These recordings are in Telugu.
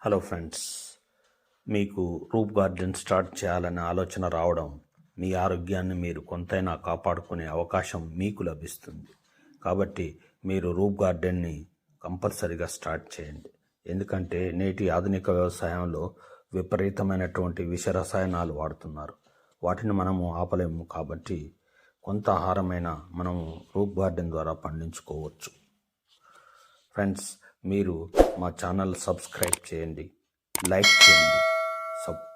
హలో ఫ్రెండ్స్, మీకు రూప్ గార్డెన్ స్టార్ట్ చేయాలనే ఆలోచన రావడం మీ ఆరోగ్యాన్ని మీరు కొంతైనా కాపాడుకునే అవకాశం మీకు లభిస్తుంది. కాబట్టి మీరు రూప్ గార్డెన్ని కంపల్సరీగా స్టార్ట్ చేయండి. ఎందుకంటే నేటి ఆధునిక వ్యవసాయంలో విపరీతమైనటువంటి విష రసాయనాలు వాడుతున్నారు. వాటిని మనము ఆపలేము. కాబట్టి కొంత ఆహారమైన మనము రూప్ గార్డెన్ ద్వారా పండించుకోవచ్చు. ఫ్రెండ్స్, మీరు మా ఛానల్ సబ్స్క్రైబ్ చేయండి, లైక్ చేయండి,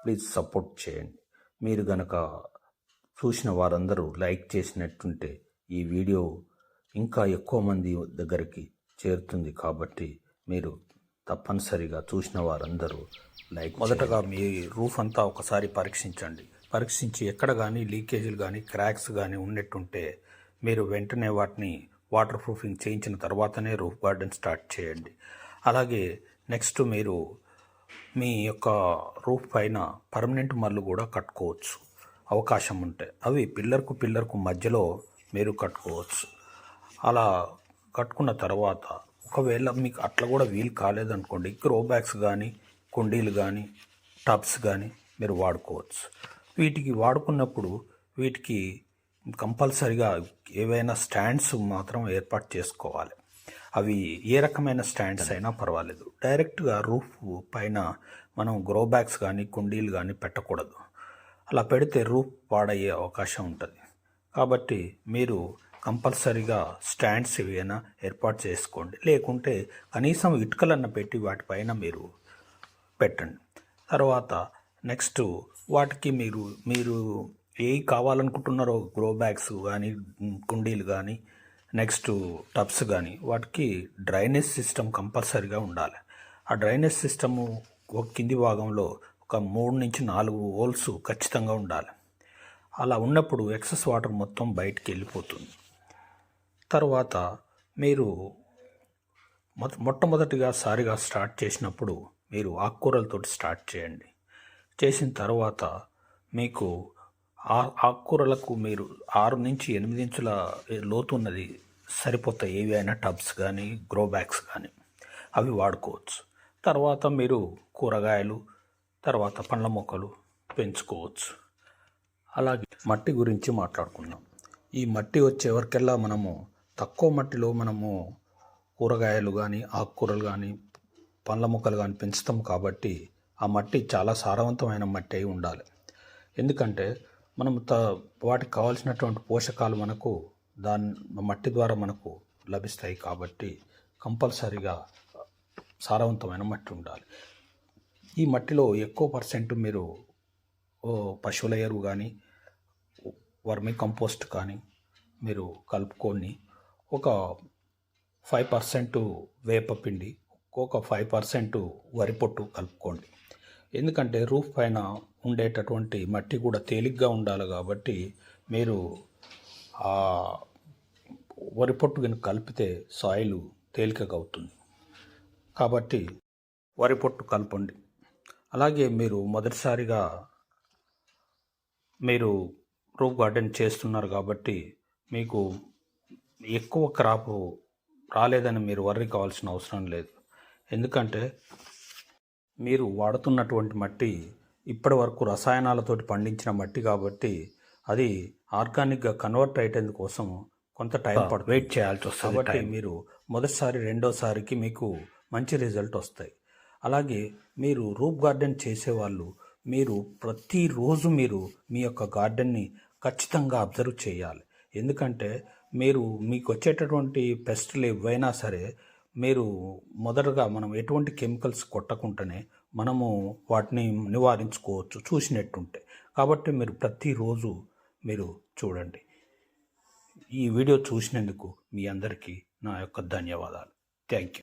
ప్లీజ్ సపోర్ట్ చేయండి. మీరు గనక చూసిన వారందరూ లైక్ చేసినట్టుంటే ఈ వీడియో ఇంకా ఎక్కువ మంది దగ్గరికి చేరుతుంది. కాబట్టి మీరు తప్పనిసరిగా చూసిన వారందరూ లైక్. మొదటగా మీ రూఫ్ అంతా ఒకసారి పరీక్షించి ఎక్కడ కానీ లీకేజీలు కానీ క్రాక్స్ కానీ ఉన్నట్టుంటే మీరు వెంటనే వాటిని వాటర్ ప్రూఫింగ్ చేయించిన తర్వాతనే రూఫ్ గార్డెన్ స్టార్ట్ చేయండి. అలాగే నెక్స్ట్ మీరు మీ యొక్క రూఫ్ పైన పర్మనెంట్ మల్లు కూడా కట్టుకోవచ్చు అవకాశం ఉంటే. అవి పిల్లర్కు మధ్యలో మీరు కట్టుకోవచ్చు. అలా కట్టుకున్న తర్వాత ఒకవేళ మీకు అట్లా కూడా వీలు కాలేదనుకోండి, గ్రో బ్యాగ్స్ కానీ కుండీలు కానీ టబ్స్ కానీ మీరు వాడుకోవచ్చు. వీటికి వాడుకున్నప్పుడు వీటికి కంపల్సరిగా ఏవైనా స్టాండ్స్ మాత్రం ఏర్పాటు చేసుకోవాలి. అవి ఏ రకమైన స్టాండ్స్ అయినా పర్వాలేదు. డైరెక్ట్గా రూఫ్ పైన మనం గ్రో బ్యాగ్స్ కానీ కుండీలు కానీ పెట్టకూడదు. అలా పెడితే రూఫ్ పాడయ్యే అవకాశం ఉంటుంది. కాబట్టి మీరు కంపల్సరీగా స్టాండ్స్ ఏవైనా ఏర్పాటు చేసుకోండి. లేకుంటే కనీసం ఇటుకలన్న పెట్టి వాటిపైన మీరు పెట్టండి. తర్వాత నెక్స్ట్ వాటికి మీరు ఏవి కావాలనుకుంటున్నారో గ్రో బ్యాగ్స్ కానీ కుండీలు కానీ నెక్స్ట్ టబ్స్ కానీ వాటికి డ్రైనేజ్ సిస్టమ్ కంపల్సరీగా ఉండాలి. ఆ డ్రైనేజ్ సిస్టము కింది భాగంలో ఒక 3 నుంచి 4 హోల్స్ ఖచ్చితంగా ఉండాలి. అలా ఉన్నప్పుడు ఎక్సెస్ వాటర్ మొత్తం బయటికి వెళ్ళిపోతుంది. తర్వాత మీరు మొట్టమొదటిగా స్టార్ట్ చేసినప్పుడు మీరు ఆకుకూరలతో స్టార్ట్ చేయండి. చేసిన తర్వాత మీకు ఆకుకూరలకు మీరు 6 నుంచి 8 ఇంచుల లోతు ఉన్నది సరిపోతాయి. ఏవి అయినా టబ్స్ కానీ గ్రో బ్యాగ్స్ కానీ అవి వాడుకోవచ్చు. తర్వాత మీరు కూరగాయలు తర్వాత పండ్ల మొక్కలు పెంచుకోవచ్చు. అలాగే మట్టి గురించి మాట్లాడుకుందాం. ఈ మట్టి వచ్చేవరకెల్లా మనము తక్కువ మట్టిలో మనము కూరగాయలు కానీ ఆకుకూరలు కానీ పండ్ల మొక్కలు కానీ పెంచుతాం. కాబట్టి ఆ మట్టి చాలా సారవంతమైన మట్టి అయి ఉండాలి. ఎందుకంటే మనం వాటికి కావాల్సినటువంటి పోషకాలు మనకు మట్టి ద్వారా మనకు లభిస్తాయి. కాబట్టి కంపల్సరీగా సారవంతమైన మట్టి ఉండాలి. ఈ మట్టిలో ఎక్కువ పర్సెంట్ మీరు పశువుల ఎరువు కానీ వర్మీ కంపోస్ట్ కానీ మీరు కలుపుకొని ఒక 5% వేపపిండి, ఒక 5% వరి పొట్టు కలుపుకోండి. ఎందుకంటే రూఫ్ పైన ఉండేటటువంటి మట్టి కూడా తేలిగ్గా ఉండాలి. కాబట్టి మీరు ఆ వరి పొట్టు కనుక కలిపితే సాయిల్ తేలికగా అవుతుంది. కాబట్టి వరి పొట్టు కలపండి. అలాగే మీరు మొదటిసారిగా మీరు రూఫ్ గార్డెన్ చేస్తున్నారు కాబట్టి మీకు ఎక్కువ క్రాప్ రాలేదని మీరు వర్రీ కావాల్సిన అవసరం లేదు. ఎందుకంటే మీరు వాడుతున్నటువంటి మట్టి ఇప్పటి వరకు రసాయనాలతోటి పండించిన మట్టి కాబట్టి అది ఆర్గానిక్గా కన్వర్ట్ అయ్యేందుకు కోసం కొంత టైం వెయిట్ చేయాల్సి వస్తుంది. కాబట్టి మీరు మొదటిసారి రెండోసారికి మీకు మంచి రిజల్ట్ వస్తాయి. అలాగే మీరు రూఫ్ గార్డెన్ చేసేవాళ్ళు మీరు ప్రతిరోజు మీరు మీ యొక్క గార్డెన్ని ఖచ్చితంగా అబ్జర్వ్ చేయాలి. ఎందుకంటే మీకు వచ్చేటటువంటి పెస్టులు ఏవైనా సరే మీరు మొదటగా మనం ఎటువంటి కెమికల్స్ కొట్టకుండానే మనము వాటిని నివారించుకోవచ్చు చూసినట్టుంటే. కాబట్టి మీరు ప్రతిరోజు మీరు చూడండి. ఈ వీడియో చూసినందుకు మీ అందరికీ నా యొక్క ధన్యవాదాలు. Thank you.